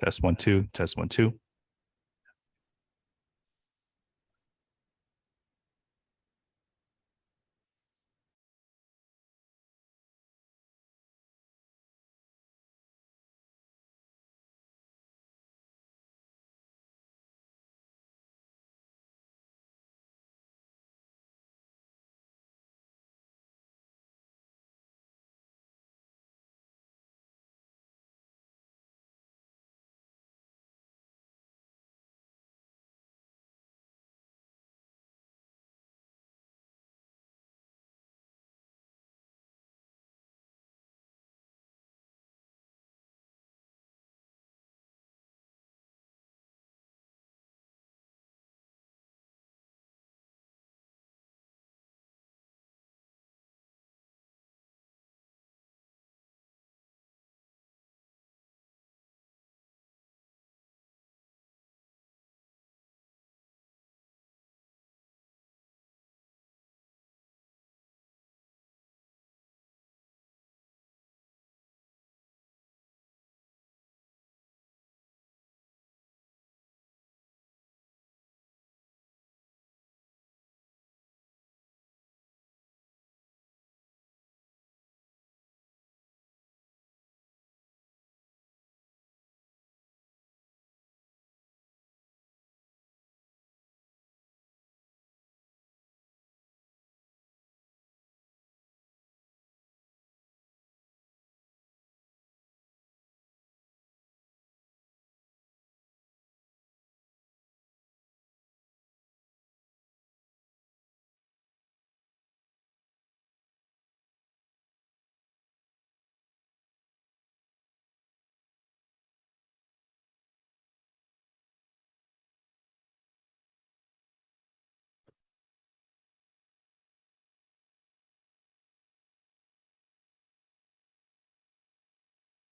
Test 1 2. Test 1 2.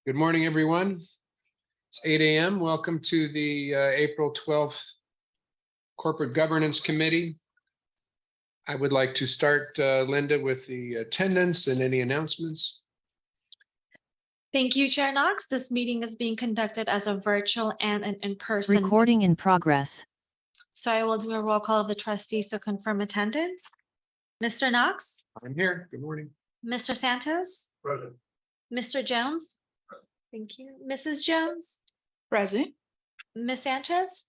Good morning, everyone. It's 8 a.m. Welcome to the April 12th Corporate Governance Committee. I would like to start, Linda, with the attendance and any announcements. Thank you, Chair Knox. This meeting is being conducted as a virtual and an in-person. Recording in progress. So I will do a roll call of the trustees to confirm attendance. Mr. Knox, I'm here. Good morning. Mr. Santos, Present. Mr. Jones. Thank you. Mrs. Jones, Present. Ms. Sanchez.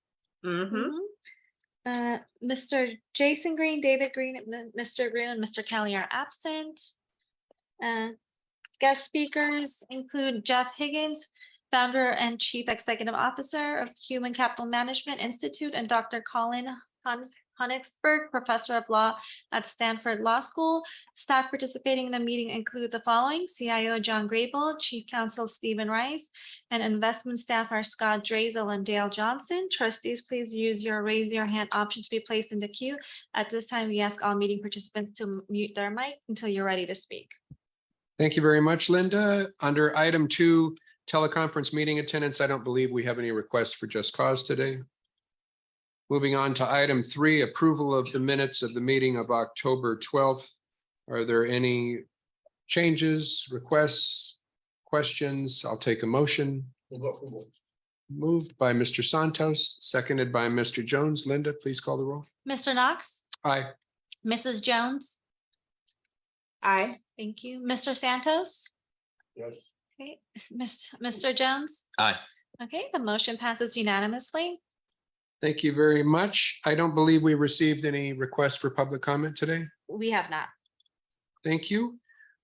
Mr. Jason Green, David Green, Mr. Green, and Mr. Kelly are absent. Guest speakers include Jeff Higgins, founder and chief executive officer of Human Capital Management Institute, and Dr. Colin Honigsberg, professor of law at Stanford Law School. Staff participating in the meeting include the following: CIO John Grable, Chief Counsel Stephen Rice, and investment staff are Scott Drazel and Dale Johnson. Trustees, please use your raise your hand option to be placed in the queue. At this time, we ask all meeting participants to mute their mic until you're ready to speak. Thank you very much, Linda. Under item 2, teleconference meeting attendance, I don't believe we have any requests for just cause today. Moving on to item 3, approval of the minutes of the meeting of October 12th. Are there any changes, requests, questions? I'll take a motion. Moved by Mr. Santos, seconded by Mr. Jones. Linda, please call the roll. Mr. Knox, Aye. Mrs. Jones. Aye. Thank you. Mr. Santos. Yes. Okay, Mr. Jones. Aye. Okay, the motion passes unanimously. Thank you very much. I don't believe we received any requests for public comment today. We have not. Thank you.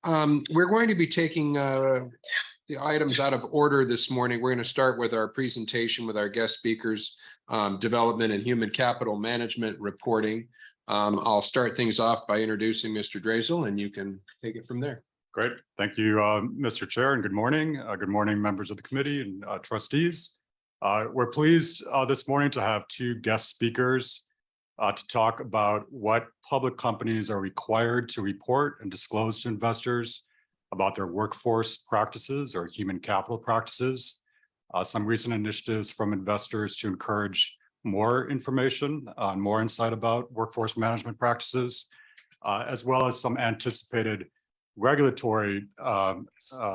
We're going to be taking the items out of order this morning. We're going to start with our presentation with our guest speakers, development and human capital management reporting. I'll start things off by introducing Mr. Drazel, and you can take it from there. Great. Thank you, Mr. Chair, and good morning. Good morning, members of the committee and trustees. We're pleased this morning to have 2 guest speakers to talk about what public companies are required to report and disclose to investors about their workforce practices or human capital practices. Some recent initiatives from investors to encourage more information, more insight about workforce management practices, as well as some anticipated regulatory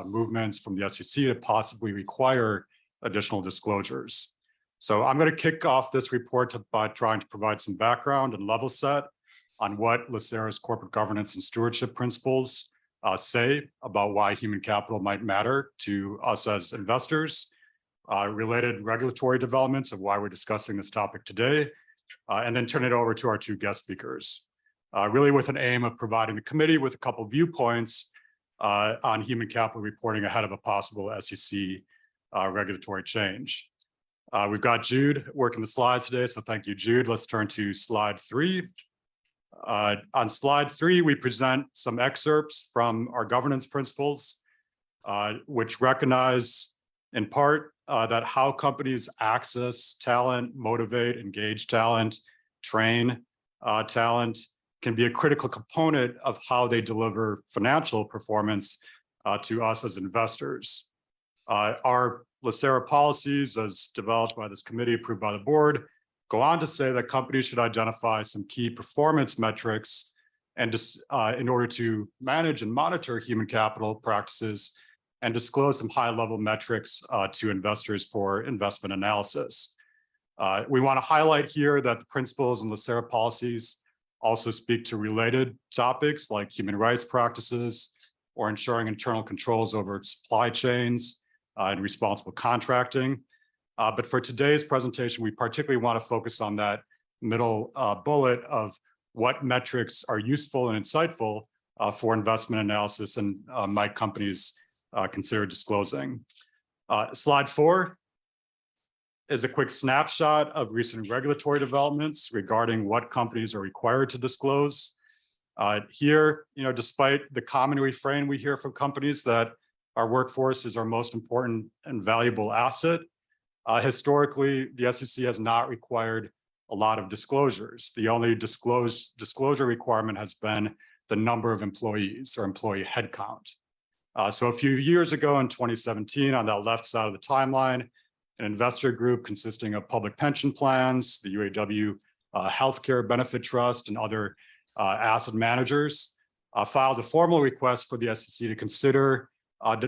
movements from the SEC to possibly require additional disclosures. So I'm going to kick off this report by trying to provide some background and level set on what LACERA's corporate governance and stewardship principles say about why human capital might matter to us as investors, related regulatory developments of why we're discussing this topic today, and then turn it over to our two guest speakers, really with an aim of providing the committee with a couple of viewpoints on human capital reporting ahead of a possible SEC regulatory change. We've got Jude working the slides today, so thank you, Jude. Let's turn to slide 3. On slide 3, we present some excerpts from our governance principles, which recognize in part that how companies access talent, motivate, engage talent, train talent can be a critical component of how they deliver financial performance to us as investors. Our LACERA policies, as developed by this committee, approved by the board, go on to say that companies should identify some key performance metrics and in order to manage and monitor human capital practices and disclose some high-level metrics to investors for investment analysis. We want to highlight here that the principles and LACERA policies also speak to related topics like human rights practices or ensuring internal controls over supply chains and responsible contracting. But for today's presentation, we particularly want to focus on that middle bullet of what metrics are useful and insightful for investment analysis and might companies consider disclosing. Slide 4 is a quick snapshot of recent regulatory developments regarding what companies are required to disclose. Here, despite the common refrain we hear from companies that our workforce is our most important and valuable asset, historically, the SEC has not required a lot of disclosures. The only disclosure requirement has been the number of employees or employee headcount. So a few years ago in 2017, on that left side of the timeline, an investor group consisting of public pension plans, the UAW Healthcare Benefit Trust, and other asset managers filed a formal request for the SEC to consider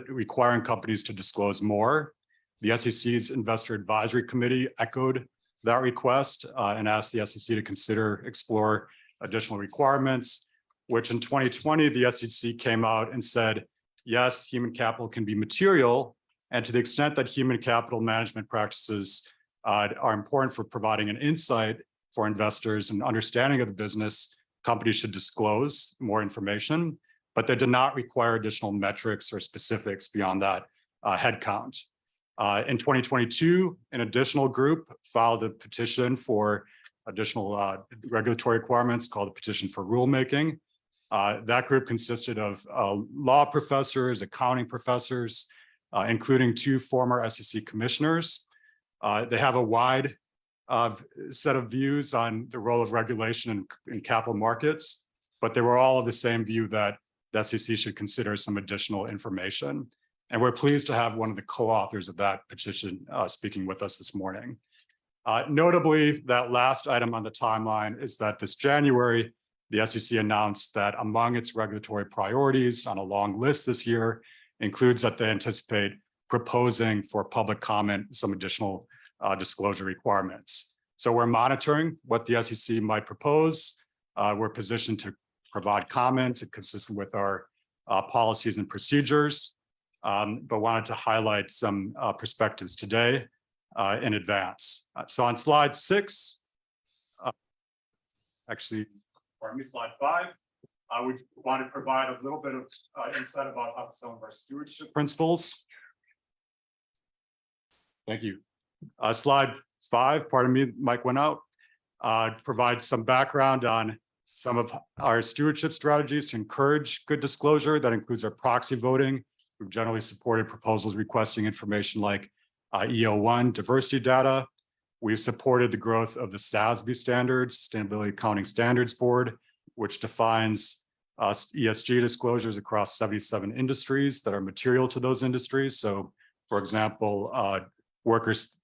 requiring companies to disclose more. The SEC's Investor Advisory Committee echoed that request and asked the SEC to explore additional requirements, which in 2020, the SEC came out and said, yes, human capital can be material. And to the extent that human capital management practices are important for providing an insight for investors and understanding of the business, companies should disclose more information, but they did not require additional metrics or specifics beyond that headcount. In 2022, an additional group filed a petition for additional regulatory requirements called the Petition for Rulemaking. That group consisted of law professors, accounting professors, including 2 former SEC commissioners. They have a wide set of views on the role of regulation in capital markets, but they were all of the same view that the SEC should consider some additional information. And we're pleased to have one of the co-authors of that petition speaking with us this morning. Notably, that last item on the timeline is that this January, the SEC announced that among its regulatory priorities on a long list this year includes that they anticipate proposing for public comment some additional disclosure requirements. So we're monitoring what the SEC might propose. We're positioned to provide comment consistent with our policies and procedures, but wanted to highlight some perspectives today in advance. So on slide 6, slide 5, I would want to provide a little bit of insight about how some of our stewardship principles. Thank you. Slide 5, pardon me, mic went out, provides some background on some of our stewardship strategies to encourage good disclosure. That includes our proxy voting. We've generally supported proposals requesting information like EO1 diversity data. We've supported the growth of the SASB standards, Sustainability Accounting Standards Board, which defines ESG disclosures across 77 industries that are material to those industries. So, for example, workers'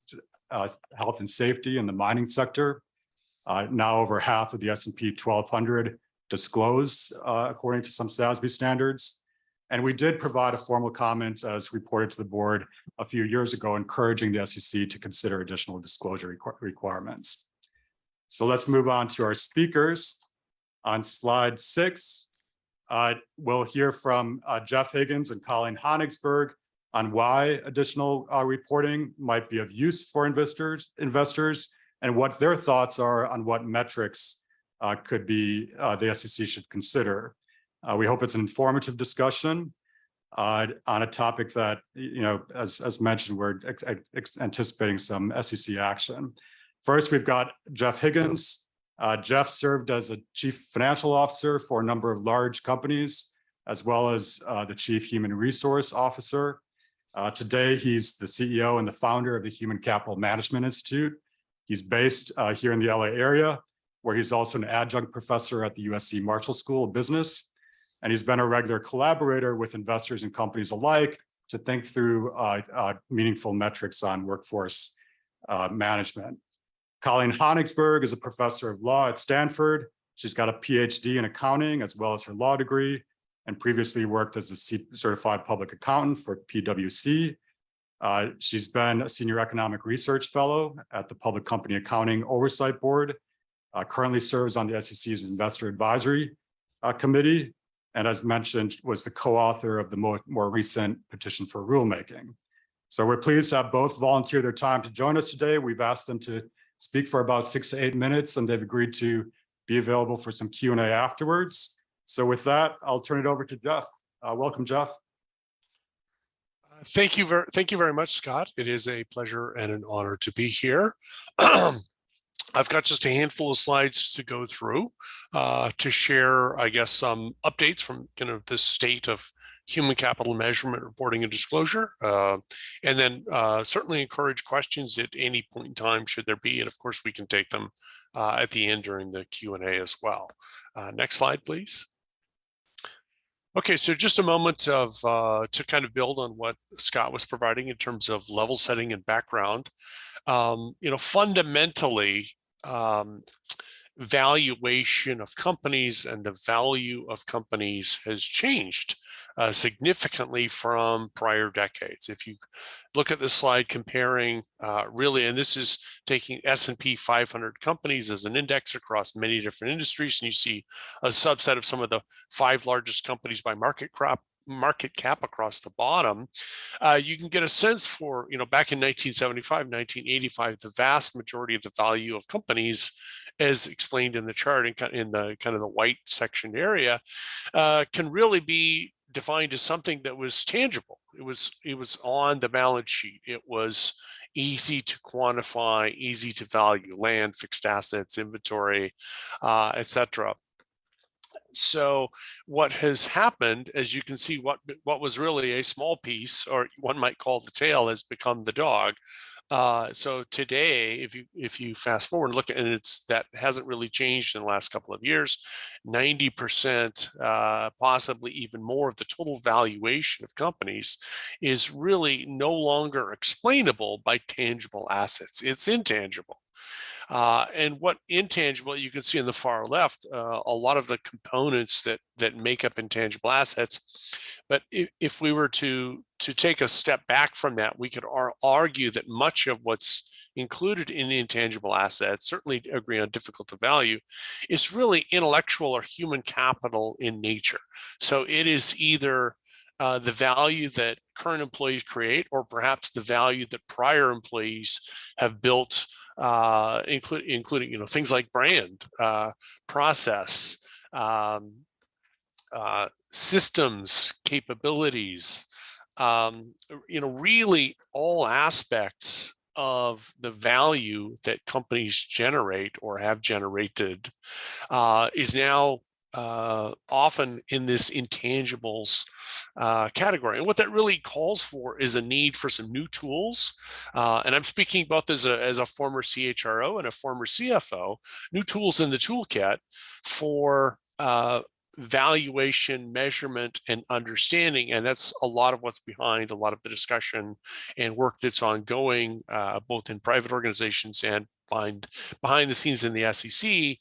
health and safety in the mining sector. Now over half of the S&P 1200 disclose according to some SASB standards. And we did provide a formal comment as reported to the board a few years ago, encouraging the SEC to consider additional disclosure requirements. So let's move on to our speakers. On slide 6, we'll hear from Jeff Higgins and Colleen Honigsberg on why additional reporting might be of use for investors, and what their thoughts are on what metrics could be the SEC should consider. We hope it's an informative discussion on a topic that, as mentioned, we're anticipating some SEC action. First, we've got Jeff Higgins. Jeff served as a chief financial officer for a number of large companies, as well as the chief human resource officer. Today, he's the CEO and the founder of the Human Capital Management Institute. He's based here in the LA area, where he's also an adjunct professor at the USC Marshall School of Business. And he's been a regular collaborator with investors and companies alike to think through meaningful metrics on workforce management. Colleen Honigsberg is a professor of law at Stanford. She's got a PhD in accounting as well as her law degree, and previously worked as a certified public accountant for PwC. She's been a senior economic research fellow at the Public Company Accounting Oversight Board, currently serves on the SEC's Investor Advisory Committee, and as mentioned, was the co-author of the more recent petition for rulemaking. So we're pleased to have both volunteer their time to join us today. We've asked them to speak for about 6 to 8 minutes, and they've agreed to be available for some Q&A afterwards. So with that, I'll turn it over to Jeff. Welcome, Jeff. Thank you very much, Scott. It is a pleasure and an honor to be here. I've got just a handful of slides to go through to share, I guess, some updates from kind of the state of human capital measurement, reporting, and disclosure, and then certainly encourage questions at any point in time, should there be, and of course we can take them at the end during the Q&A as well. Next slide, please. Okay, so just a moment of to kind of build on what Scott was providing in terms of level setting and background. Fundamentally, valuation of companies and the value of companies has changed significantly from prior decades. If you look at this slide comparing really, and this is taking S&P 500 companies as an index across many different industries, and you see a subset of some of the 5 largest companies by market cap across the bottom, you can get a sense for, back in 1975, 1985, the vast majority of the value of companies, as explained in the chart in the kind of the white sectioned area, can really be defined as something that was tangible. It was on the balance sheet. It was easy to quantify, easy to value: land, fixed assets, inventory, etc. So what has happened, as you can see, what was really a small piece, or one might call the tail, has become the dog. So today, if you fast forward and look at it, that hasn't really changed in the last couple of years. 90%, possibly even more, of the total valuation of companies is really no longer explainable by tangible assets. It's intangible. And what intangible, you can see in the far left, a lot of the components that make up intangible assets. But if we were to take a step back from that, we could argue that much of what's included in intangible assets, certainly agree on difficult to value, is really intellectual or human capital in nature. So it is either the value that current employees create, or perhaps the value that prior employees have built, including things like brand, process, systems, capabilities, really all aspects of the value that companies generate or have generated is now often in this intangibles category. And what that really calls for is a need for some new tools. And I'm speaking both as a former CHRO and a former CFO, new tools in the toolkit for valuation, measurement, and understanding. And that's a lot of what's behind a lot of the discussion and work that's ongoing, both in private organizations and behind the scenes in the SEC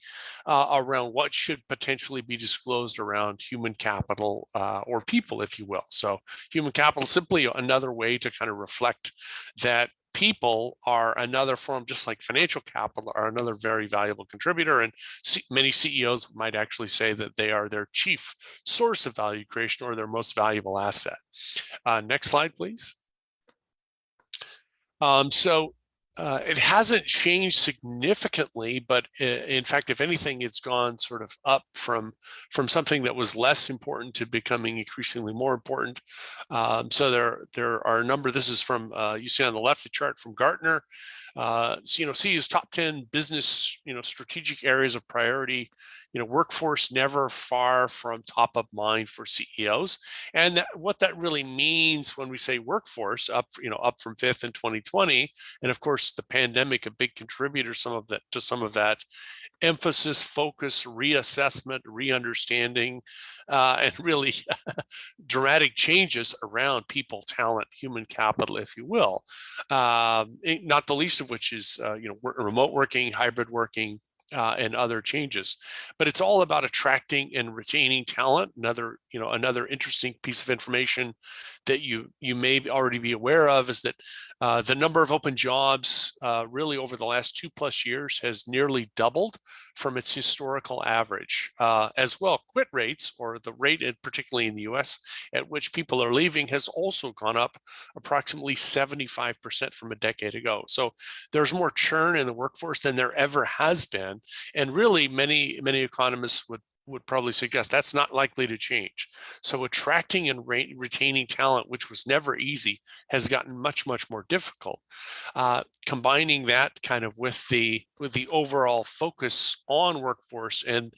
around what should potentially be disclosed around human capital or people, if you will. So human capital is simply another way to kind of reflect that people are another form, just like financial capital are another very valuable contributor. And many CEOs might actually say that they are their chief source of value creation or their most valuable asset. Next slide, please. It hasn't changed significantly, but in fact, if anything, it's gone sort of up from something that was less important to becoming increasingly more important. So there are a number. This is from you see on the left the chart from Gartner. CEO's top 10 business strategic areas of priority. Workforce never far from top of mind for CEOs, and what that really means when we say workforce up from 5th in 2020, and of course the pandemic a big contributor to some of that emphasis, focus, reassessment, re-understanding, and really dramatic changes around people, talent, human capital, if you will. Not the least of which is remote working, hybrid working, and other changes. But it's all about attracting and retaining talent. Another interesting piece of information that you may already be aware of is that the number of open jobs really over the last 2+ years has nearly doubled from its historical average. As well, quit rates, or the rate, particularly in the US, at which people are leaving has also gone up approximately 75% from a decade ago. So there's more churn in the workforce than there ever has been. And really, many economists would probably suggest that's not likely to change. So attracting and retaining talent, which was never easy, has gotten much more difficult. Combining that kind of with the overall focus on workforce and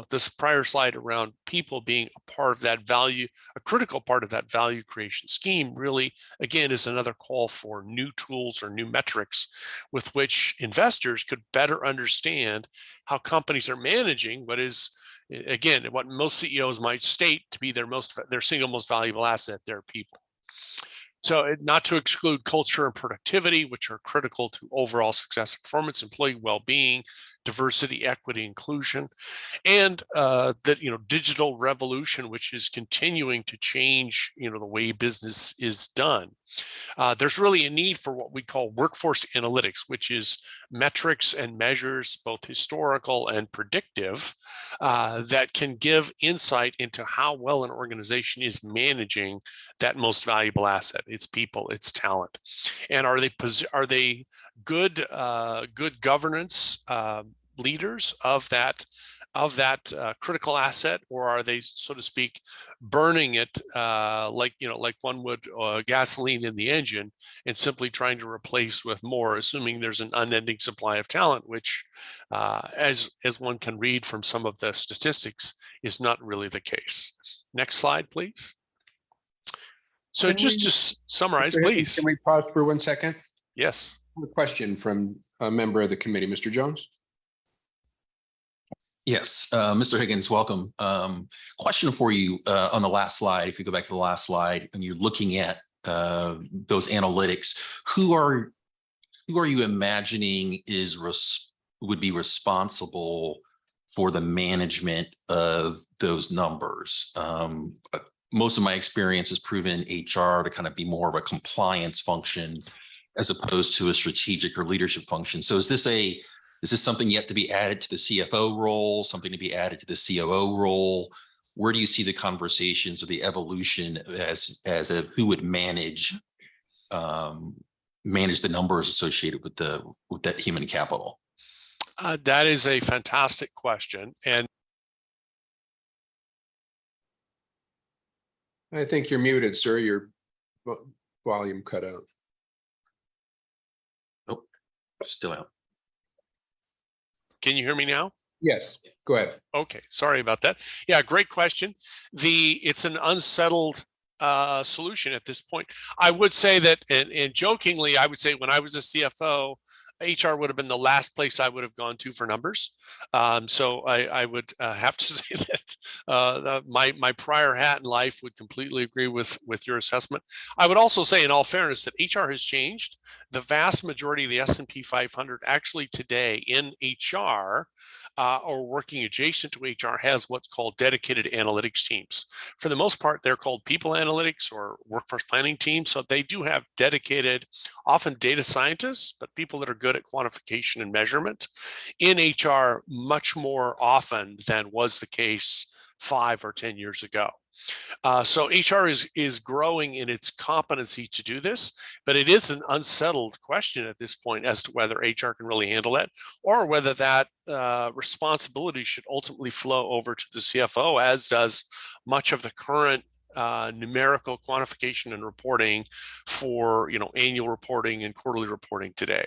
this prior slide around people being a part of that value, a critical part of that value creation scheme, really, again, is another call for new tools or new metrics with which investors could better understand how companies are managing what is, again, what most CEOs might state to be their single most valuable asset, their people. So not to exclude culture and productivity, which are critical to overall success and performance, employee well-being, diversity, equity, inclusion, and the digital revolution, which is continuing to change the way business is done. There's really a need for what we call workforce analytics, which is metrics and measures, both historical and predictive, that can give insight into how well an organization is managing that most valuable asset, its people, its talent, and are they good governance leaders of that critical asset, or are they, so to speak, burning it like one would gasoline in the engine and simply trying to replace with more, assuming there's an unending supply of talent, which as one can read from some of the statistics is not really the case. Next slide, please. So just to summarize, please. Can we pause for 1 second? Yes. A question from a member of the committee, Mr. Jones. Yes, Mr. Higgins, welcome. Question for you on the last slide. If you go back to the last slide and you're looking at those analytics, who are you imagining would be responsible for the management of those numbers? Most of my experience has proven HR to kind of be more of a compliance function as opposed to a strategic or leadership function. So is this something yet to be added to the CFO role, something to be added to the COO role? Where do you see the conversations or the evolution as of who would manage the numbers associated with that human capital? That is a fantastic question. And I think you're muted, sir. Your volume cut out. Nope, still out. Can you hear me now? Yes, go ahead. Okay, sorry about that. Yeah, great question. It's an unsettled solution at this point. I would say that, and jokingly, I would say when I was a CFO, HR would have been the last place I would have gone to for numbers. So I would have to say that my prior hat in life would completely agree with your assessment. I would also say, in all fairness, that HR has changed. The vast majority of the S&P 500 actually today in HR or working adjacent to HR has what's called dedicated analytics teams. For the most part, they're called people analytics or workforce planning teams. So they do have dedicated, often data scientists, but people that are good at quantification and measurement in HR much more often than was the case 5 or 10 years ago. So HR is growing in its competency to do this, but it is an unsettled question at this point as to whether HR can really handle it, or whether that responsibility should ultimately flow over to the CFO, as does much of the current numerical quantification and reporting for annual reporting and quarterly reporting today.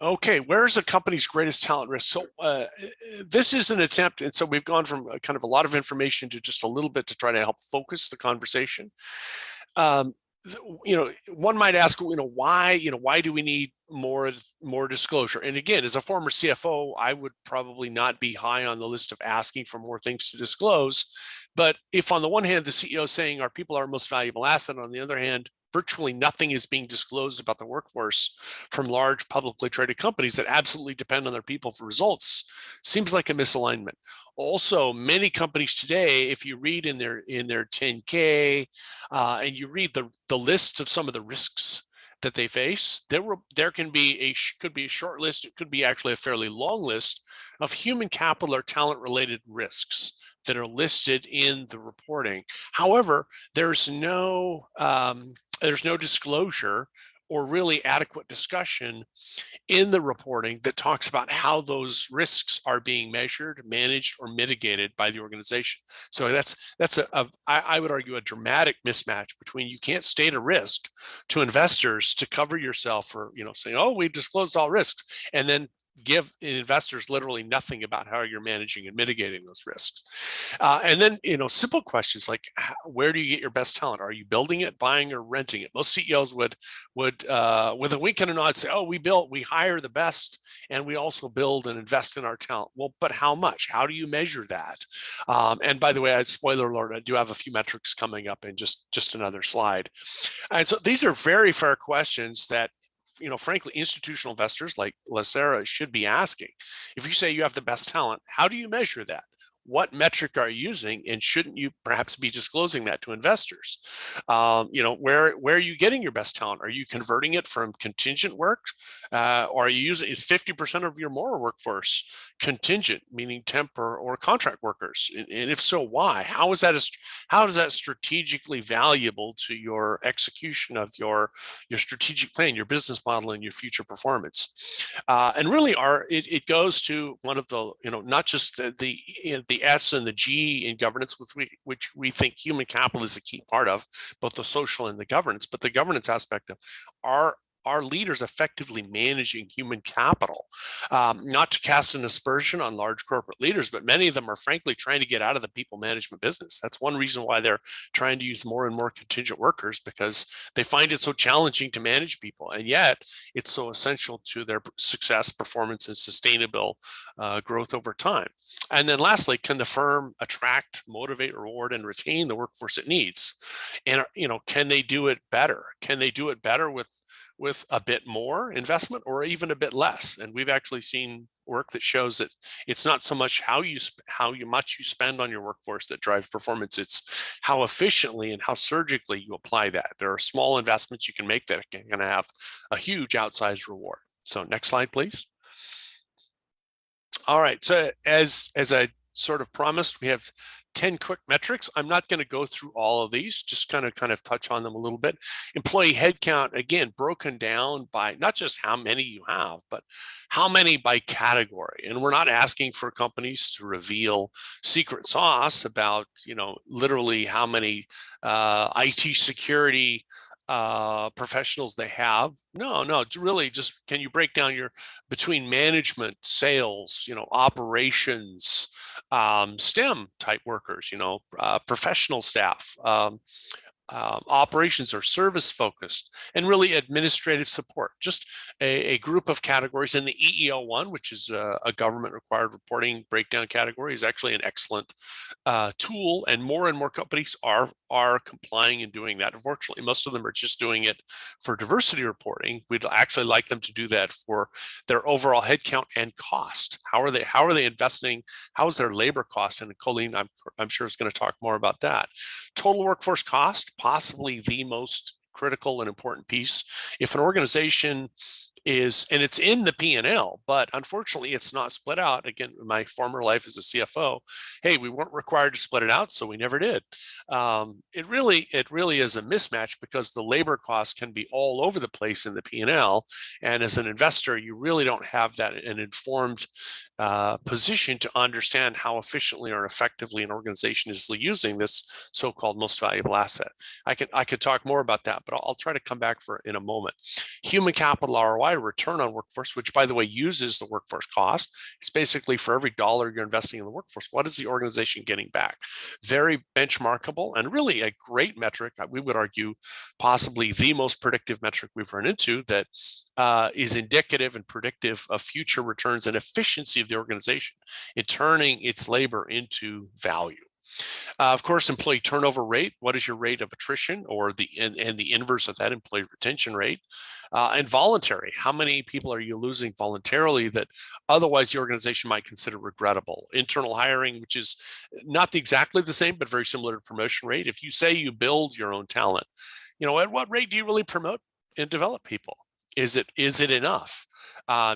Okay, where's a company's greatest talent risk? So this is an attempt, and so we've gone from kind of a lot of information to just a little bit to try to help focus the conversation. One might ask, why do we need more disclosure? And again, as a former CFO, I would probably not be high on the list of asking for more things to disclose. But if on the one hand, the CEO is saying our people are our most valuable asset, on the other hand, virtually nothing is being disclosed about the workforce from large publicly traded companies that absolutely depend on their people for results, seems like a misalignment. Also, many companies today, if you read in their 10K and you read the list of some of the risks that they face, there could be a short list, it could be actually a fairly long list of human capital or talent related risks that are listed in the reporting. However, there's no disclosure or really adequate discussion in the reporting that talks about how those risks are being measured, managed, or mitigated by the organization. So that's I would argue a dramatic mismatch between you can't state a risk to investors to cover yourself for saying, oh, we've disclosed all risks, and then give investors literally nothing about how you're managing and mitigating those risks. And then, simple questions like, where do you get your best talent? Are you building it, buying, or renting it? Most CEOs would with a wink and a nod say, oh, we hire the best, and we also build and invest in our talent. Well, but how much? How do you measure that? And by the way, spoiler alert, I do have a few metrics coming up in just another slide. And so these are very fair questions that frankly, institutional investors like LACERA should be asking. If you say you have the best talent, how do you measure that? What metric are you using, and shouldn't you perhaps be disclosing that to investors? Where are you getting your best talent? Are you converting it from contingent work, or are you using, is 50% of your moral workforce contingent, meaning temp or contract workers? And if so, why? How is that strategically valuable to your execution of your strategic plan, your business model, and your future performance? And really, it goes to one of the not just the S and the G in governance, which we think human capital is a key part of, both the social and the governance, but the governance aspect of are leaders effectively managing human capital? Not to cast an aspersion on large corporate leaders, but many of them are frankly trying to get out of the people management business. That's one reason why they're trying to use more and more contingent workers, because they find it so challenging to manage people. And yet it's so essential to their success, performance, and sustainable growth over time. And then lastly, can the firm attract, motivate, reward, and retain the workforce it needs? And can they do it better? Can they do it better with a bit more investment or even a bit less? And we've actually seen work that shows that it's not so much how much you spend on your workforce that drives performance. It's how efficiently and how surgically you apply that. There are small investments you can make that are going to have a huge outsized reward. So next slide, please. All right. So as I sort of promised, we have 10 quick metrics. I'm not going to go through all of these, just kind of touch on them a little bit. Employee headcount, again, broken down by not just how many you have, but how many by category. And we're not asking for companies to reveal secret sauce about, literally how many IT security professionals they have. No, really just, can you break down between management, sales, operations, STEM type workers, professional staff, operations or service focused, and really administrative support. Just a group of categories. And the EEO1, which is a government required reporting breakdown category, is actually an excellent tool, and more companies are complying and doing that. Unfortunately, most of them are just doing it for diversity reporting. We'd actually like them to do that for their overall headcount and cost. How are they investing? How is their labor cost? And Colleen, I'm sure is going to talk more about that. Total workforce cost, possibly the most critical and important piece. If an organization is, and it's in the P&L, but unfortunately it's not split out. Again, in my former life as a CFO, hey, we weren't required to split it out, so we never did. It really is a mismatch because the labor costs can be all over the place in the P&L. And as an investor, you really don't have that an informed position to understand how efficiently or effectively an organization is using this so-called most valuable asset. I could talk more about that, but I'll try to come back in a moment. Human capital ROI, return on workforce, which by the way uses the workforce cost. It's basically for every dollar you're investing in the workforce, what is the organization getting back? Very benchmarkable and really a great metric. We would argue possibly the most predictive metric we've run into that is indicative and predictive of future returns and efficiency of the organization in turning its labor into value. Of course, employee turnover rate. What is your rate of attrition, or the inverse of that, employee retention rate? And voluntary. How many people are you losing voluntarily that otherwise the organization might consider regrettable? Internal hiring, which is not exactly the same, but very similar to promotion rate. If you say you build your own talent, at what rate do you really promote and develop people? Is it enough?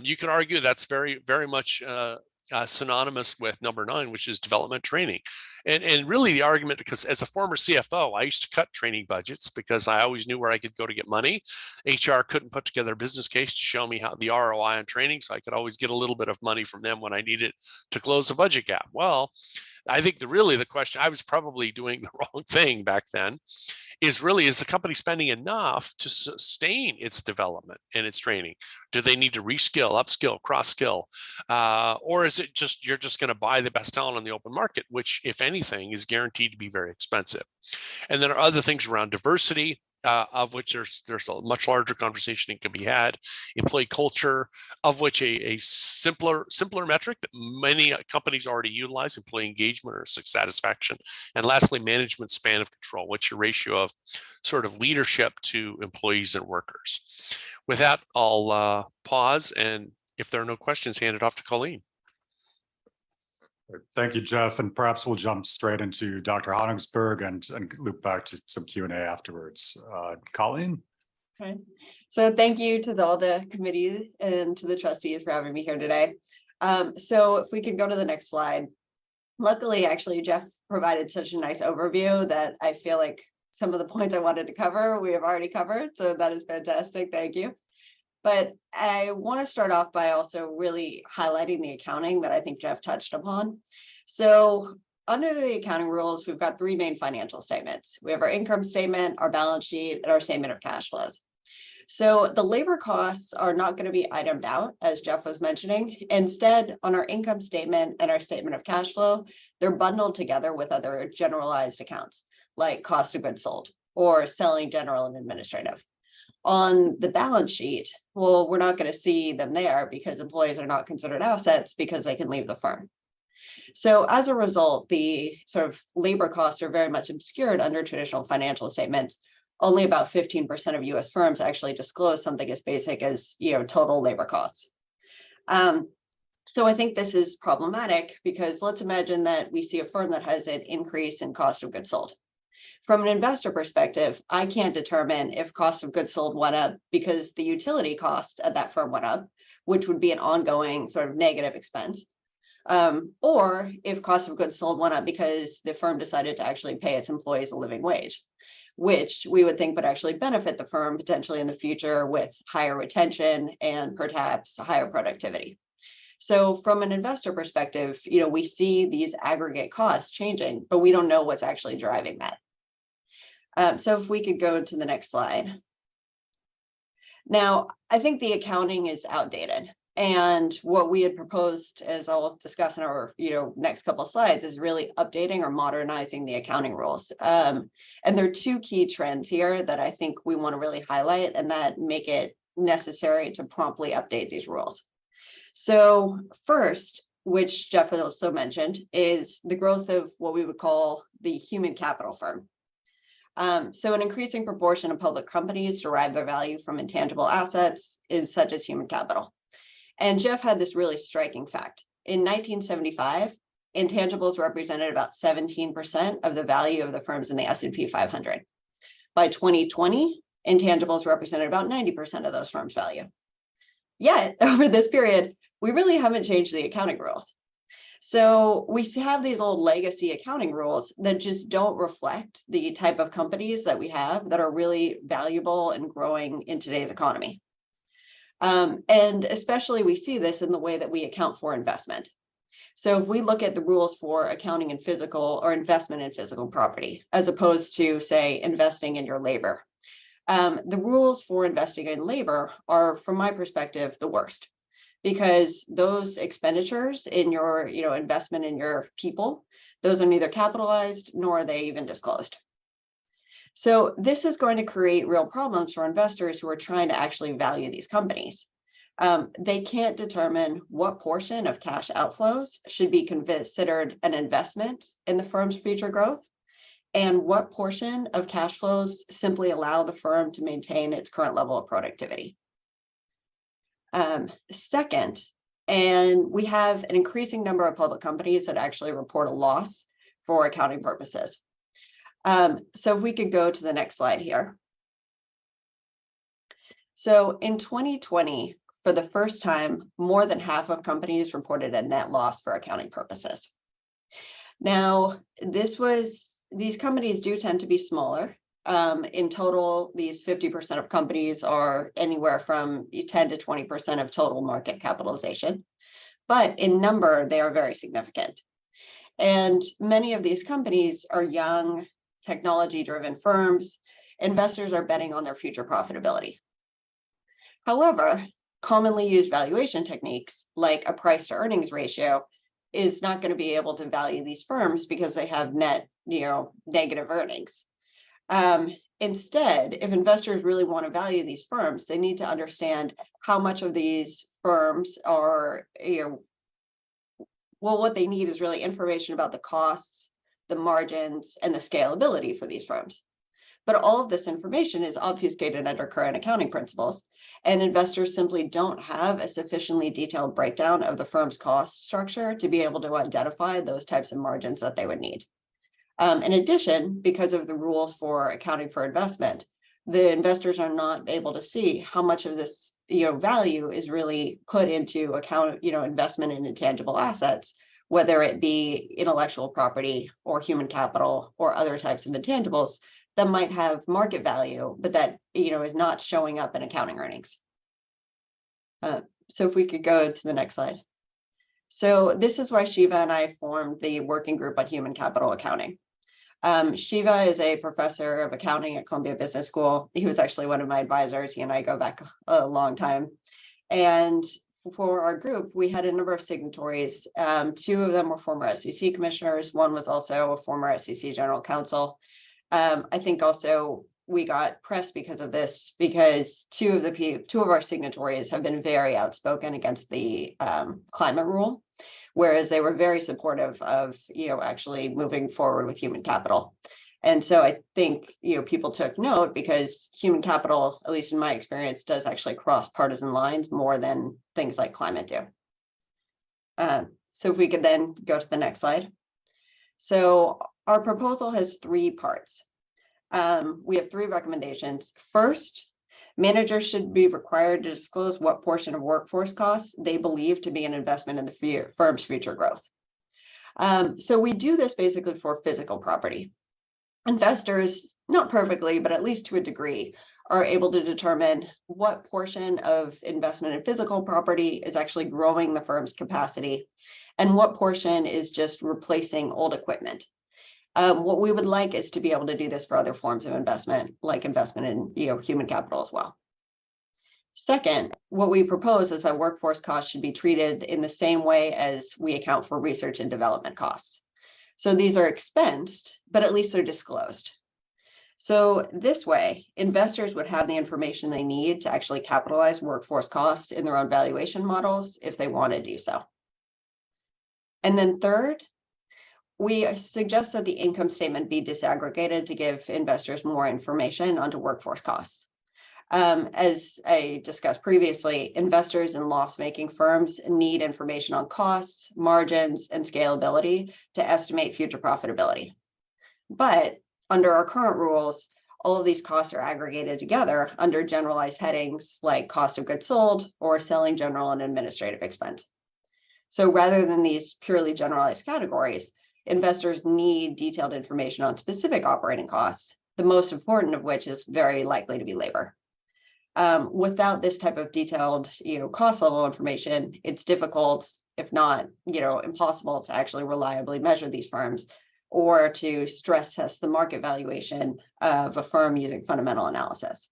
You can argue that's very, very much synonymous with number 9, which is development training. And really the argument, because as a former CFO, I used to cut training budgets because I always knew where I could go to get money. HR couldn't put together a business case to show me how the ROI on training, so I could always get a little bit of money from them when I needed to close the budget gap. Well, I think the question, I was probably doing the wrong thing back then, is the company spending enough to sustain its development and its training? Do they need to reskill, upskill, cross-skill? Or is it just, you're just going to buy the best talent on the open market, which, if anything, is guaranteed to be very expensive? And then there are other things around diversity, of which there's a much larger conversation that can be had. Employee culture, of which a simpler metric that many companies already utilize, employee engagement or satisfaction. And lastly, management span of control. What's your ratio of sort of leadership to employees and workers? With that, I'll pause, and if there are no questions, hand it off to Colleen. Thank you, Jeff. And perhaps we'll jump straight into Dr. Honigsberg and loop back to some Q&A afterwards. Colleen? Okay. So thank you to all the committee and to the trustees for having me here today. So if we could go to the next slide. Luckily, actually, Jeff provided such a nice overview that I feel like some of the points I wanted to cover, we have already covered. So that is fantastic. Thank you. But I want to start off by also really highlighting the accounting that I think Jeff touched upon. So under the accounting rules, we've got 3 main financial statements. We have our income statement, our balance sheet, and our statement of cash flows. So the labor costs are not going to be itemed out, as Jeff was mentioning. Instead, on our income statement and our statement of cash flow, they're bundled together with other generalized accounts, like cost of goods sold or selling, general, and administrative. On the balance sheet, well, we're not going to see them there because employees are not considered assets because they can leave the firm. So as a result, the sort of labor costs are very much obscured under traditional financial statements. Only about 15% of US firms actually disclose something as basic as, total labor costs. So I think this is problematic because let's imagine that we see a firm that has an increase in cost of goods sold. From an investor perspective, I can't determine if cost of goods sold went up because the utility cost at that firm went up, which would be an ongoing sort of negative expense, or if cost of goods sold went up because the firm decided to actually pay its employees a living wage, which we would think would actually benefit the firm potentially in the future with higher retention and perhaps higher productivity. So from an investor perspective, we see these aggregate costs changing, but we don't know what's actually driving that. So if we could go to the next slide. Now, I think the accounting is outdated. And what we had proposed, as I'll discuss in our next couple of slides, is really updating or modernizing the accounting rules. And there are two key trends here that I think we want to really highlight and that make it necessary to promptly update these rules. So first, which Jeff also mentioned, is the growth of what we would call the human capital firm. So an increasing proportion of public companies derive their value from intangible assets, such as human capital. And Jeff had this really striking fact. In 1975, intangibles represented about 17% of the value of the firms in the S&P 500. By 2020, intangibles represented about 90% of those firms' value. Yet, over this period, we really haven't changed the accounting rules. So we have these old legacy accounting rules that just don't reflect the type of companies that we have that are really valuable and growing in today's economy. And especially we see this in the way that we account for investment. So if we look at the rules for accounting in physical or investment in physical property, as opposed to, say, investing in your labor, the rules for investing in labor are, from my perspective, the worst, because those expenditures in your investment in your people, those are neither capitalized nor are they even disclosed. So this is going to create real problems for investors who are trying to actually value these companies. They can't determine what portion of cash outflows should be considered an investment in the firm's future growth, and what portion of cash flows simply allow the firm to maintain its current level of productivity. Second, and we have an increasing number of public companies that actually report a loss for accounting purposes. So if we could go to the next slide here. So in 2020, for the first time, more than half of companies reported a net loss for accounting purposes. Now, these companies do tend to be smaller. In total, these 50% of companies are anywhere from 10 to 20% of total market capitalization. But in number, they are very significant. And many of these companies are young, technology-driven firms. Investors are betting on their future profitability. However, commonly used valuation techniques like a price to earnings ratio is not going to be able to value these firms because they have net, negative earnings. Instead, if investors really want to value these firms, they need to understand how much of these firms are, what they need is really information about the costs, the margins, and the scalability for these firms. But all of this information is obfuscated under current accounting principles, and investors simply don't have a sufficiently detailed breakdown of the firm's cost structure to be able to identify those types of margins that they would need. In addition, because of the rules for accounting for investment, the investors are not able to see how much of this value is really put into account, investment in intangible assets, whether it be intellectual property or human capital or other types of intangibles that might have market value, but that is not showing up in accounting earnings. So if we could go to the next slide. So this is why Shiva and I formed the working group on human capital accounting. Shiva is a professor of accounting at Columbia Business School. He was actually one of my advisors. He and I go back a long time. And for our group, we had a number of signatories. Two of them were former SEC commissioners. One was also a former SEC general counsel. I think also we got press because of this, because two of our signatories have been very outspoken against the climate rule, whereas they were very supportive of actually moving forward with human capital. And so I think people took note because human capital, at least in my experience, does actually cross partisan lines more than things like climate do. So if we could then go to the next slide. So our proposal has three parts. We have three recommendations. First, managers should be required to disclose what portion of workforce costs they believe to be an investment in the firm's future growth. So we do this basically for physical property. Investors, not perfectly, but at least to a degree, are able to determine what portion of investment in physical property is actually growing the firm's capacity and what portion is just replacing old equipment. What we would like is to be able to do this for other forms of investment, like investment in human capital as well. Second, what we propose is that workforce costs should be treated in the same way as we account for research and development costs. So these are expensed, but at least they're disclosed. So this way, investors would have the information they need to actually capitalize workforce costs in their own valuation models if they want to do so. And then third, we suggest that the income statement be disaggregated to give investors more information onto workforce costs. As I discussed previously, investors in loss-making firms need information on costs, margins, and scalability to estimate future profitability. But under our current rules, all of these costs are aggregated together under generalized headings like cost of goods sold or selling, general, and administrative expense. So rather than these purely generalized categories, investors need detailed information on specific operating costs, the most important of which is very likely to be labor. Without this type of detailed, cost level information, it's difficult, if not, impossible to actually reliably measure these firms or to stress test the market valuation of a firm using fundamental analysis.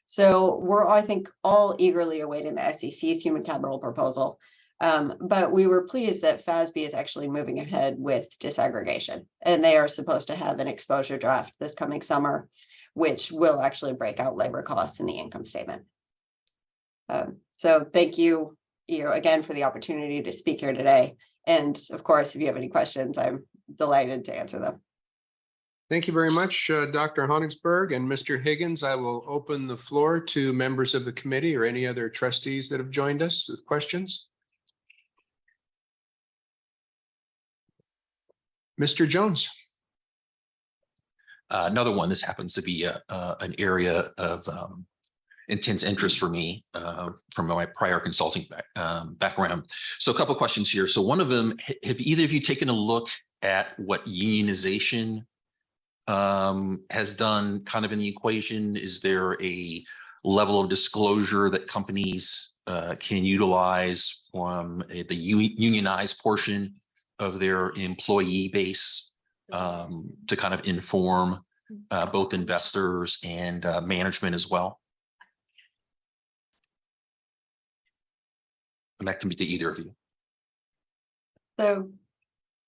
So we're, I think, all eagerly awaiting the SEC's human capital proposal. But we were pleased that FASB is actually moving ahead with disaggregation, and they are supposed to have an exposure draft this coming summer, which will actually break out labor costs in the income statement. So thank you, again, for the opportunity to speak here today. And of course, if you have any questions, I'm delighted to answer them. Thank you very much, Dr. Honigsberg and Mr. Higgins. I will open the floor to members of the committee or any other trustees that have joined us with questions. Mr. Jones. Another one, this happens to be an area of intense interest for me from my prior consulting background. So a couple of questions here. So one of them, have either of you taken a look at what unionization has done kind of in the equation? Is there a level of disclosure that companies can utilize from the unionized portion of their employee base to kind of inform both investors and management as well? And that can be to either of you. So,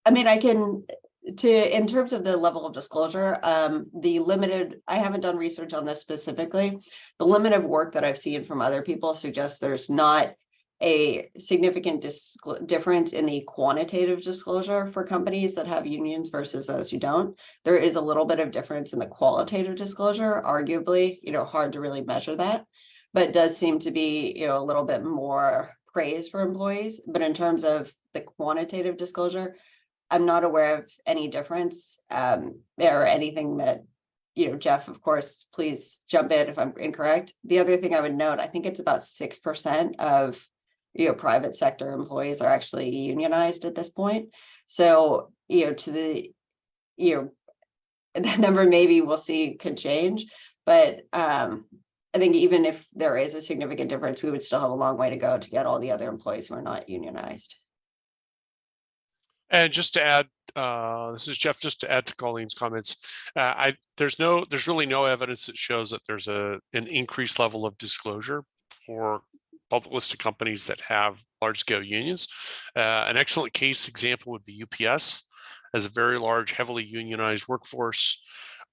I mean, in terms of the level of disclosure, I haven't done research on this specifically. The limited work that I've seen from other people suggests there's not a significant difference in the quantitative disclosure for companies that have unions versus those who don't. There is a little bit of difference in the qualitative disclosure, arguably, hard to really measure that, but it does seem to be, a little bit more praise for employees. But in terms of the quantitative disclosure, I'm not aware of any difference or anything that, Jeff, of course, please jump in if I'm incorrect. The other thing I would note, I think it's about 6% of private sector employees are actually unionized at this point. So, that number maybe we'll see could change, but I think even if there is a significant difference, we would still have a long way to go to get all the other employees who are not unionized. And just to add, this is Jeff, just to add to Colleen's comments, there's really no evidence that shows that there's an increased level of disclosure for public listed companies that have large scale unions. An excellent case example would be UPS, as a very large, heavily unionized workforce.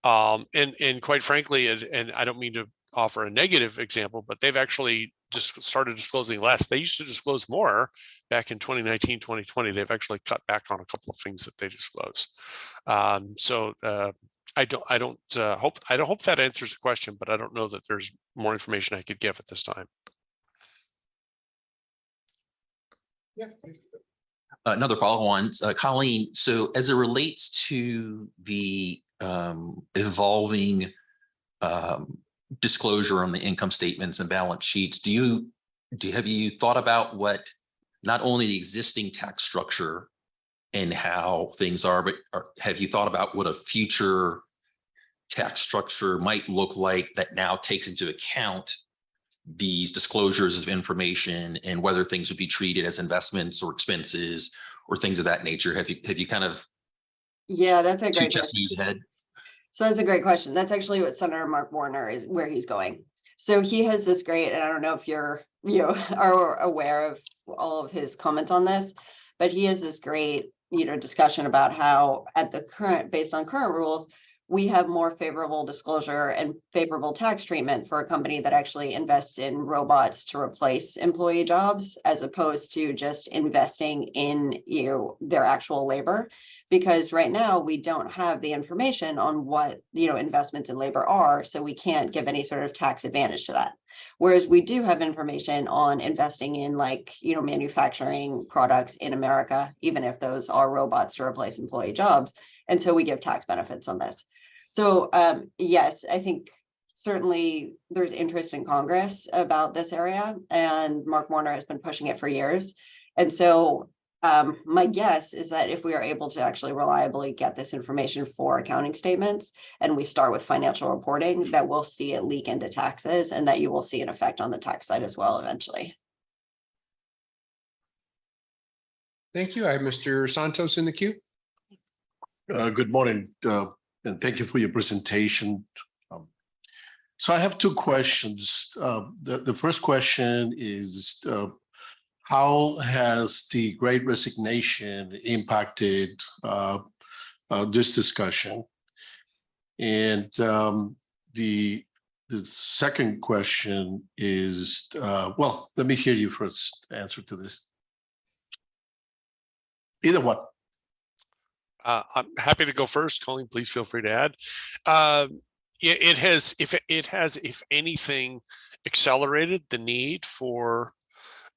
And quite frankly, and I don't mean to offer a negative example, but they've actually just started disclosing less. They used to disclose more back in 2019, 2020. They've actually cut back on a couple of things that they disclose. So I hope that answers the question, but I don't know that there's more information I could give at this time. Yeah. Another follow-on, Colleen. So as it relates to the evolving disclosure on the income statements and balance sheets, have you thought about what not only the existing tax structure and how things are, but have you thought about what a future tax structure might look like that now takes into account these disclosures of information and whether things would be treated as investments or expenses or things of that nature? Have you kind of that's a great chess moves ahead? So that's a great question. That's actually what Senator Mark Warner is, where he's going. So he has this great, and I don't know if are aware of all of his comments on this, but he has this great, discussion about how based on current rules, we have more favorable disclosure and favorable tax treatment for a company that actually invests in robots to replace employee jobs, as opposed to just investing in their actual labor. Because right now we don't have the information on what investments in labor are, so we can't give any sort of tax advantage to that. Whereas we do have information on investing in manufacturing products in America, even if those are robots to replace employee jobs. And so we give tax benefits on this. So yes, I think certainly there's interest in Congress about this area, and Mark Warner has been pushing it for years. And so my guess is that if we are able to actually reliably get this information for accounting statements, and we start with financial reporting, that we'll see it leak into taxes, and that you will see an effect on the tax side as well eventually. Thank you. I have Mr. Santos in the queue. Good morning, and thank you for your presentation. So I have two questions. The first question is, how has the Great Resignation impacted this discussion? And the second question is, well, let me hear you first answer to this. Either one. I'm happy to go first. Colleen, please feel free to add. It has, if anything, accelerated the need for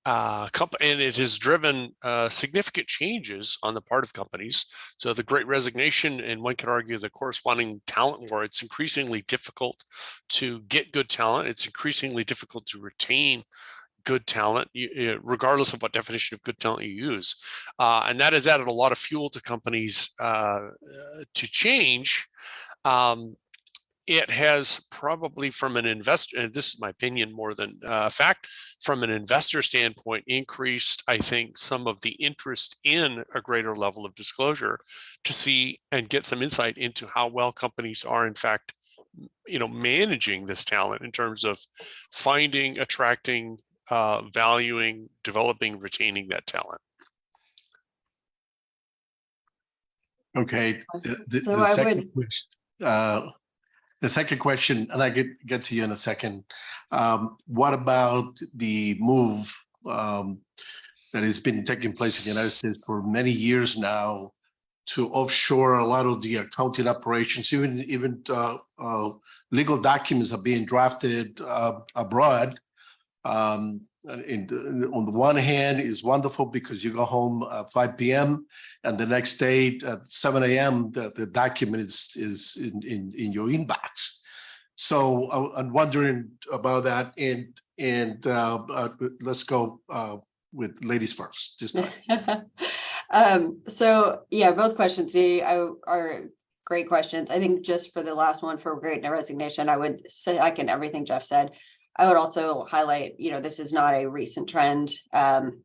company, and it has driven significant changes on the part of companies. So the Great Resignation, and one could argue the corresponding talent war, it's increasingly difficult to get good talent. It's increasingly difficult to retain good talent, regardless of what definition of good talent you use. And that has added a lot of fuel to companies to change. It has probably, from an investor, and this is my opinion more than fact, from an investor standpoint, increased, I think, some of the interest in a greater level of disclosure to see and get some insight into how well companies are, in fact, managing this talent in terms of finding, attracting, valuing, developing, retaining that talent. Okay. The second question, and I get to you in a second. What about the move that has been taking place in the United States for many years now to offshore a lot of the accounting operations? Even legal documents are being drafted abroad. On the one hand, is wonderful because you go home at 5 p.m. and the next day at 7 a.m. the document is in your inbox. So I'm wondering about that, and let's go with ladies first this time. So yeah, both questions are great questions. I think just for the last one, for Great Resignation, I would say I can everything Jeff said. I would also highlight, this is not a recent trend.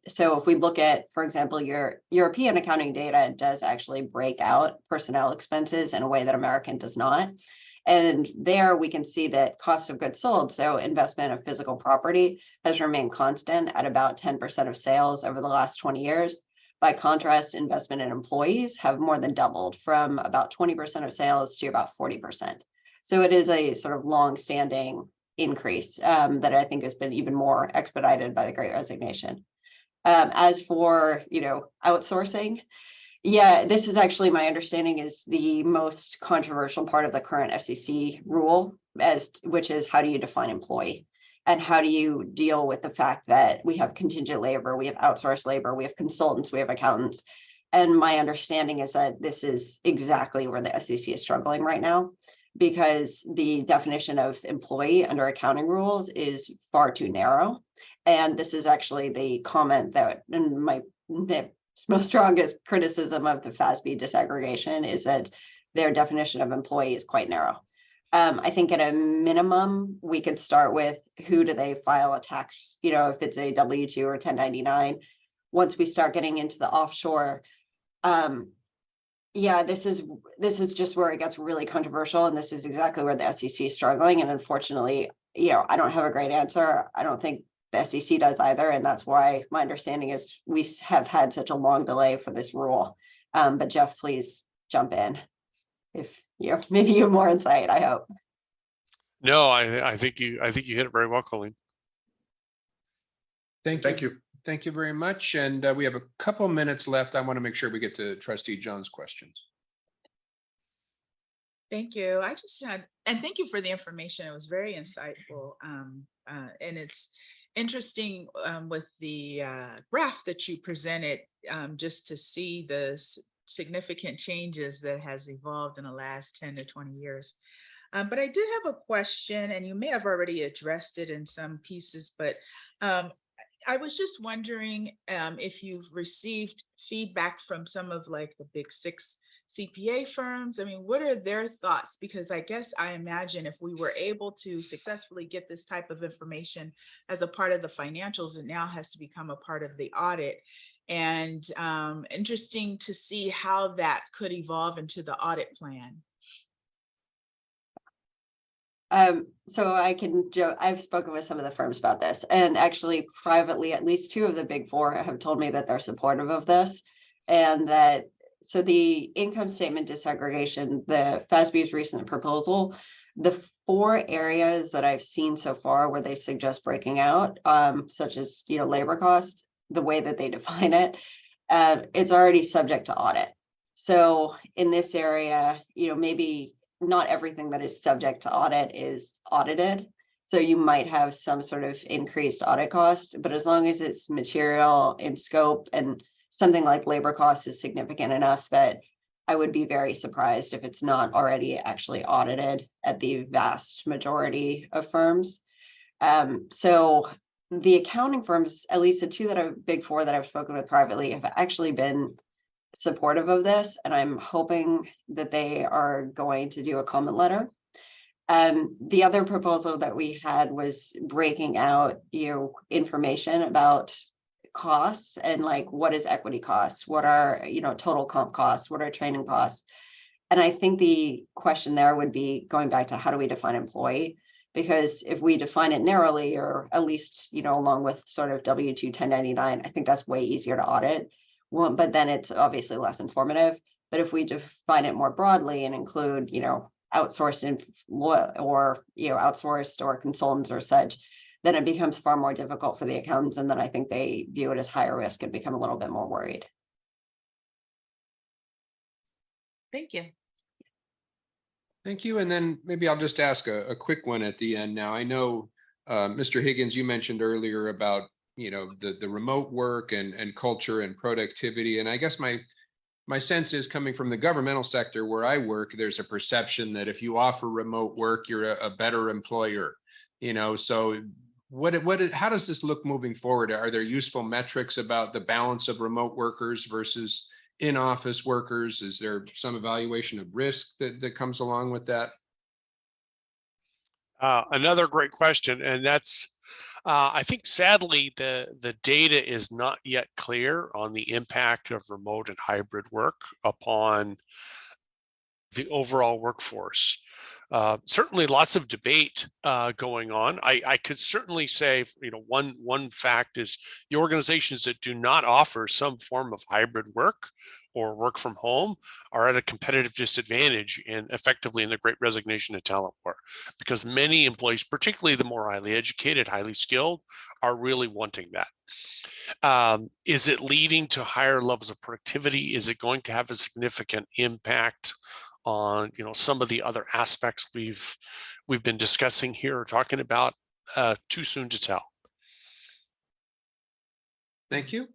So if we look at, for example, your European accounting data does actually break out personnel expenses in a way that American does not. And there we can see that cost of goods sold, so investment of physical property, has remained constant at about 10% of sales over the last 20 years. By contrast, investment in employees have more than doubled from about 20% of sales to about 40%. So it is a sort of long-standing increase that I think has been even more expedited by the Great Resignation. As for, outsourcing, yeah, this is actually, my understanding, is the most controversial part of the current SEC rule, which is how do you define employee? And how do you deal with the fact that we have contingent labor, we have outsourced labor, we have consultants, we have accountants. And my understanding is that this is exactly where the SEC is struggling right now, because the definition of employee under accounting rules is far too narrow. And this is actually the comment that, and my most strongest criticism of the FASB disaggregation is that their definition of employee is quite narrow. I think at a minimum, we could start with who do they file a tax, if it's a W-2 or 1099. Once we start getting into the offshore, yeah, this is just where it gets really controversial, and this is exactly where the SEC is struggling. And unfortunately, I don't have a great answer. I don't think the SEC does either, and that's why my understanding is we have had such a long delay for this rule. But Jeff, please jump in if maybe you have more insight. I hope. No, I think you hit it very well, Colleen. Thank you. Thank you very much. And we have a couple minutes left. I want to make sure we get to Trustee Jones' questions. Thank you. I just had, and thank you for the information. It was very insightful. And it's interesting with the graph that you presented, just to see the significant changes that has evolved in the last 10 to 20 years. But I did have a question, and you may have already addressed it in some pieces, but I was just wondering if you've received feedback from some of like the big 6 CPA firms. I mean, what are their thoughts? Because I guess I imagine if we were able to successfully get this type of information as a part of the financials, it now has to become a part of the audit. And interesting to see how that could evolve into the audit plan. So I've spoken with some of the firms about this, and actually privately, at least 2 of the big 4 have told me that they're supportive of this, and that, so the income statement disaggregation, the FASB's recent proposal, the 4 areas that I've seen so far where they suggest breaking out, such as, labor cost, the way that they define it, it's already subject to audit. So in this area, maybe not everything that is subject to audit is audited. So you might have some sort of increased audit cost, but as long as it's material in scope and something like labor cost is significant enough that I would be very surprised if it's not already actually audited at the vast majority of firms. So the accounting firms, at least the 2 that I've big 4 that I've spoken with privately, have actually been supportive of this, and I'm hoping that they are going to do a comment letter. The other proposal that we had was breaking out, information about costs and like what is equity costs, what are total comp costs, what are training costs. And I think the question there would be going back to how do we define employee? Because if we define it narrowly, or at least along with sort of W-2 1099, I think that's way easier to audit. Well, but then it's obviously less informative. But if we define it more broadly and include, outsourced or outsourced or consultants or such, then it becomes far more difficult for the accountants. And then I think they view it as higher risk and become a little bit more worried. Thank you. Thank you. And then maybe I'll just ask a quick one at the end. Now, I know, Mr. Higgins, you mentioned earlier about the remote work and culture and productivity. And I guess my sense is, coming from the governmental sector where I work, there's a perception that if you offer remote work, you're a better employer. So how does this look moving forward? Are there useful metrics about the balance of remote workers versus in-office workers? Is there some evaluation of risk that comes along with that? Another great question, and that's I think sadly the data is not yet clear on the impact of remote and hybrid work upon the overall workforce. Certainly lots of debate going on. I could certainly say, one fact is the organizations that do not offer some form of hybrid work or work from home are at a competitive disadvantage and effectively in the great resignation and talent war, because many employees, particularly the more highly educated, highly skilled, are really wanting that. Is it leading to higher levels of productivity? Is it going to have a significant impact on some of the other aspects we've been discussing here or talking about? Too soon to tell. Thank you.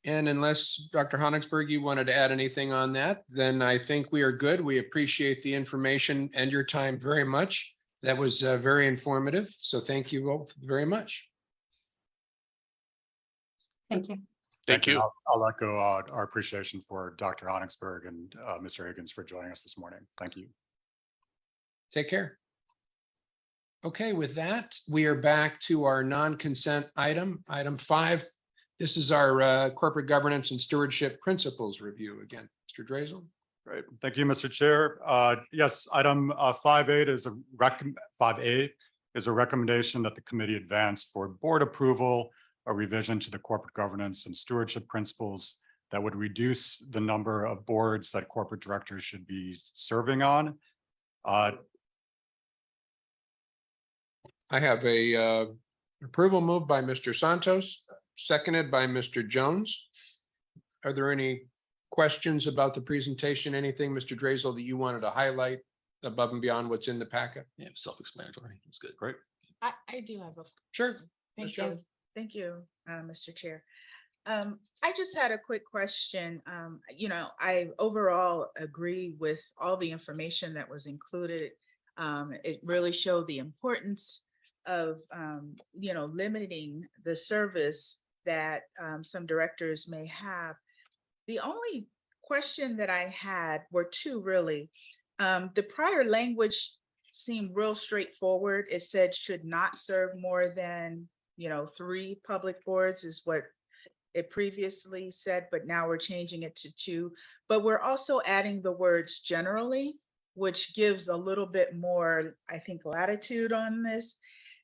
And unless Dr. Honigsberg, you wanted to add anything on that, then I think we are good. We appreciate the information and your time very much. That was very informative. So thank you both very much. Thank you. Thank you. I'll echo our appreciation for Dr. Honigsberg and Mr. Higgins for joining us this morning. Thank you. Take care. Okay, with that, we are back to our non-consent item 5, This is our corporate governance and stewardship principles review again. Mr. Drazel. Great. Thank you, Mr. Chair. Yes, item 5A is a 5A is a recommendation that the committee advance for board approval, a revision to the corporate governance and stewardship principles that would reduce the number of boards that corporate directors should be serving on. I have a approval moved by Mr. Santos, seconded by Mr. Jones. Are there any questions about the presentation? Anything, Mr. Drazel, that you wanted to highlight above and beyond what's in the packet? Yeah, self-explanatory. It's good. Great. I do have a Sure. Thank Ms. Jones. you. Thank you, Mr. Chair. I just had a quick question. I overall agree with all the information that was included. It really showed the importance of, limiting the service that some directors may have. The only question that I had were two, really. The prior language seemed real straightforward. It said should not serve more than 3 public boards is what it previously said, but now we're changing it to 2. But we're also adding the words generally, which gives a little bit more, I think, latitude on this.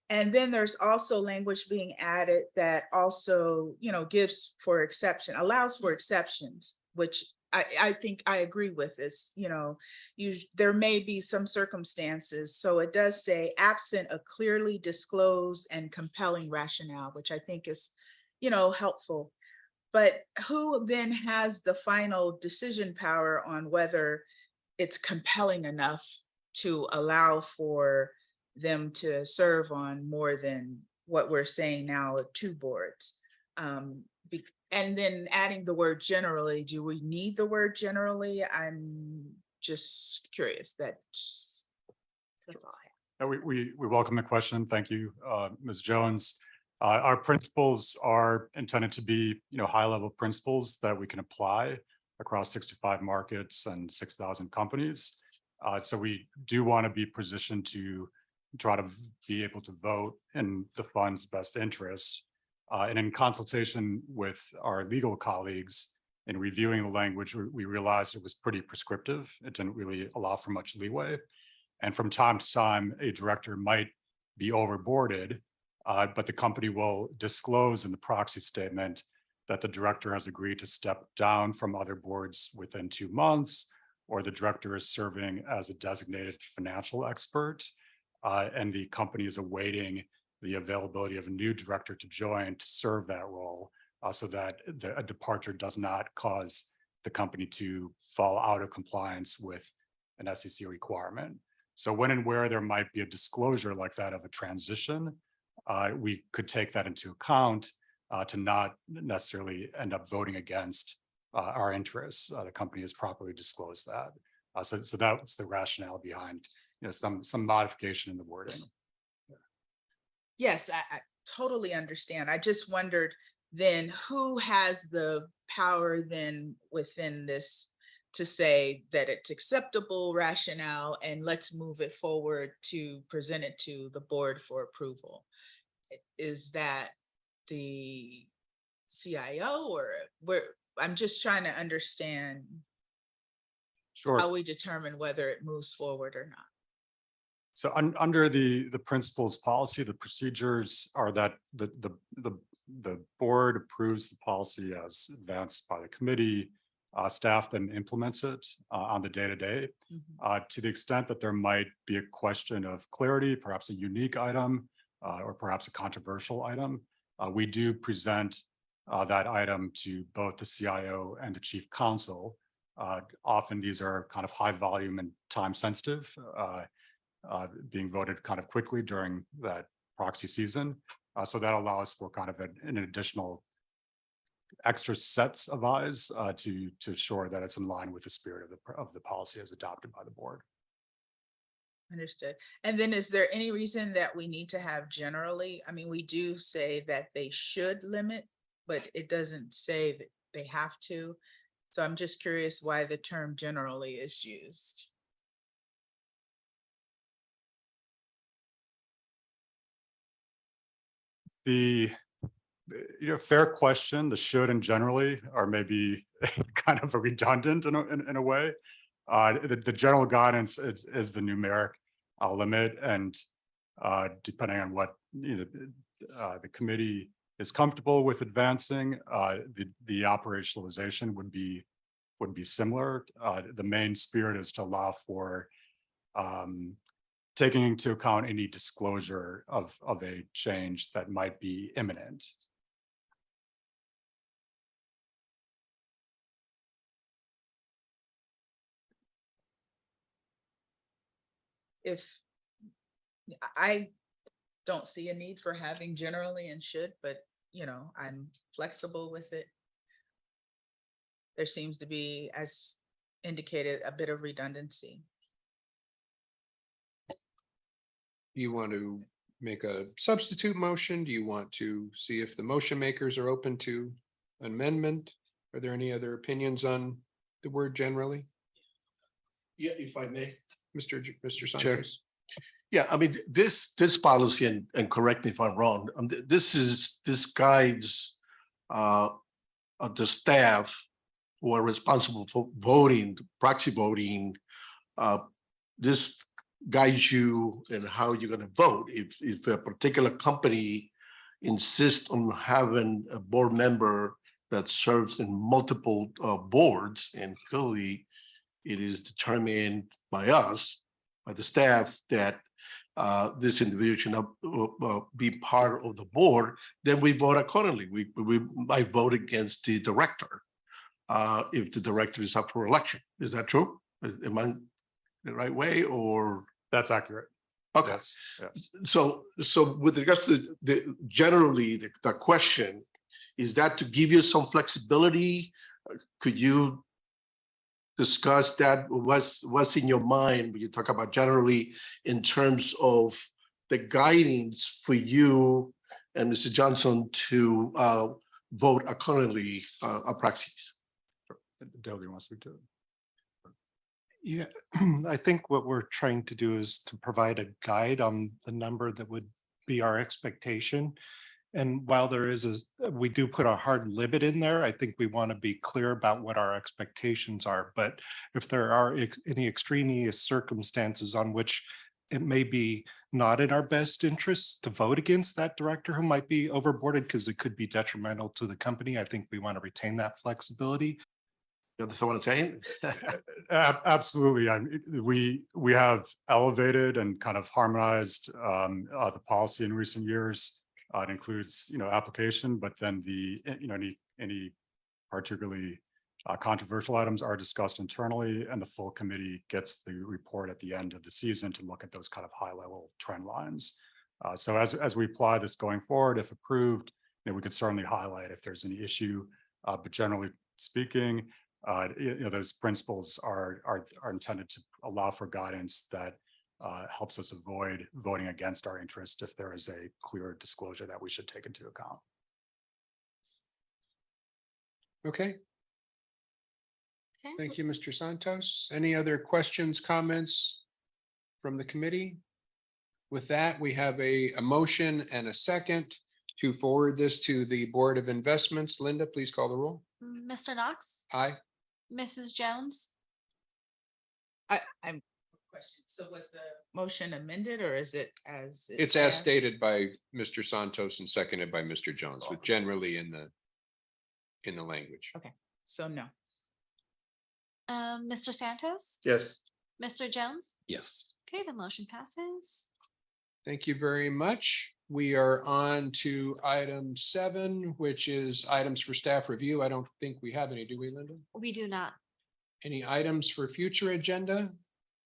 And then there's also language being added that also, gives for exception, allows for exceptions, which I think I agree with this, there may be some circumstances. So it does say absent a clearly disclosed and compelling rationale, which I think is, helpful. But who then has the final decision power on whether it's compelling enough to allow for them to serve on more than what we're saying now, 2 boards? And then adding the word generally, do we need the word generally? I'm just curious. That's all I have. We welcome the question. Thank you, Ms. Jones. Our principles are intended to be, high-level principles that we can apply across 65 markets and 6,000 companies. So we do want to be positioned to try to be able to vote in the fund's best interests. And in consultation with our legal colleagues in reviewing the language, we realized it was pretty prescriptive. It didn't really allow for much leeway. And from time to time, a director might be overboarded, but the company will disclose in the proxy statement that the director has agreed to step down from other boards within 2 months, or the director is serving as a designated financial expert, and the company is awaiting the availability of a new director to join to serve that role, so that a departure does not cause the company to fall out of compliance with an SEC requirement. So when and where there might be a disclosure like that of a transition, we could take that into account to not necessarily end up voting against our interests. The company has properly disclosed that. So that's the rationale behind some modification in the wording. Yes, I totally understand. I just wondered then who has the power then within this to say that it's acceptable rationale and let's move it forward to present it to the board for approval? Is that the CIO or where? I'm just trying to understand Sure. how we determine whether it moves forward or not. So under the principles policy, the procedures are that the board approves the policy as advanced by the committee. Staff then implements it on the day-to-day. To the extent that there might be a question of clarity, perhaps a unique item, or perhaps a controversial item, we do present that item to both the CIO and the chief counsel. Often these are kind of high volume and time sensitive, being voted kind of quickly during that proxy season. So that allows for kind of an additional extra sets of eyes to ensure that it's in line with the spirit of the policy as adopted by the board. Understood. And then is there any reason that we need to have generally? I mean, we do say that they should limit, but it doesn't say that they have to. So I'm just curious why the term generally is used. Fair question. The should and generally are maybe kind of redundant in a way. The general guidance is the numeric limit, and depending on what the committee is comfortable with advancing, the operationalization would be similar. The main spirit is to allow for taking into account any disclosure of a change that might be imminent. If I don't see a need for having generally and should, but I'm flexible with it. There seems to be, as indicated, a bit of redundancy. Do you want to make a substitute motion? Do you want to see if the motion makers are open to amendment? Are there any other opinions on the word generally? Yeah, if I may. Mr. Chair. Santos? Yeah, I mean, this policy, and correct me if I'm wrong, this guides the staff who are responsible for voting, proxy voting. This guides you in how you're going to vote. If a particular company insists on having a board member that serves in multiple boards, and clearly it is determined by us, by the staff, that this individual should not be part of the board, then we vote accordingly. We might vote against the director if the director is up for election. Is that true? Am I the right way, or? That's accurate. Okay. Yes. Yeah. So with regards to the question, is that to give you some flexibility? Could you discuss that? What's in your mind when you talk about generally in terms of the guidance for you and Mr. Johnson to vote accordingly praxis? Dale, do you want to speak to it? Yeah, I think what we're trying to do is to provide a guide on the number that would be our expectation. And while we do put a hard limit in there, I think we want to be clear about what our expectations are. But if there are any extraneous circumstances on which it may be not in our best interest to vote against that director who might be overboarded because it could be detrimental to the company, I think we want to retain that flexibility. You understand what I'm saying? Absolutely. We have elevated and kind of harmonized the policy in recent years. It includes, application, but then any particularly controversial items are discussed internally, and the full committee gets the report at the end of the season to look at those kind of high-level trend lines. So as we apply this going forward, if approved, we could certainly highlight if there's any issue. But generally speaking, those principles are intended to allow for guidance that helps us avoid voting against our interest if there is a clear disclosure that we should take into account. Okay. Okay. Thank you, Mr. Santos. Any other questions, comments from the committee? With that, we have a motion and a second to forward this to the Board of Investments. Linda, please call the roll. Mr. Knox, Aye. Mrs. Jones, I'm question. So was the motion amended, or is it as? It's as stated by Mr. Santos and seconded by Mr. Jones, with generally in the language. Okay, so no. Mr. Santos, Yes. Mr. Jones. Yes. Okay, the motion passes. Thank you very much. We are on to item 7, which is items for staff review. I don't think we have any, do we, Linda? We do not. Any items for future agenda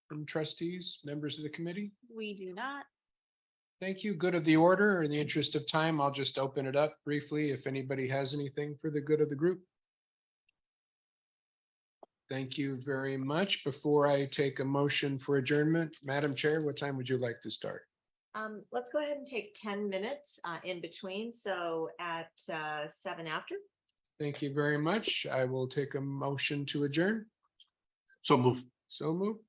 from trustees, members of the committee? We do not. Thank you. Good of the order. In the interest of time, I'll just open it up briefly if anybody has anything for the good of the group. Thank you very much. Before I take a motion for adjournment, Madam Chair, what time would you like to start? Let's go ahead and take 10 minutes in between. So at 7 after. Thank you very much. I will take a motion to adjourn. So move. So moved.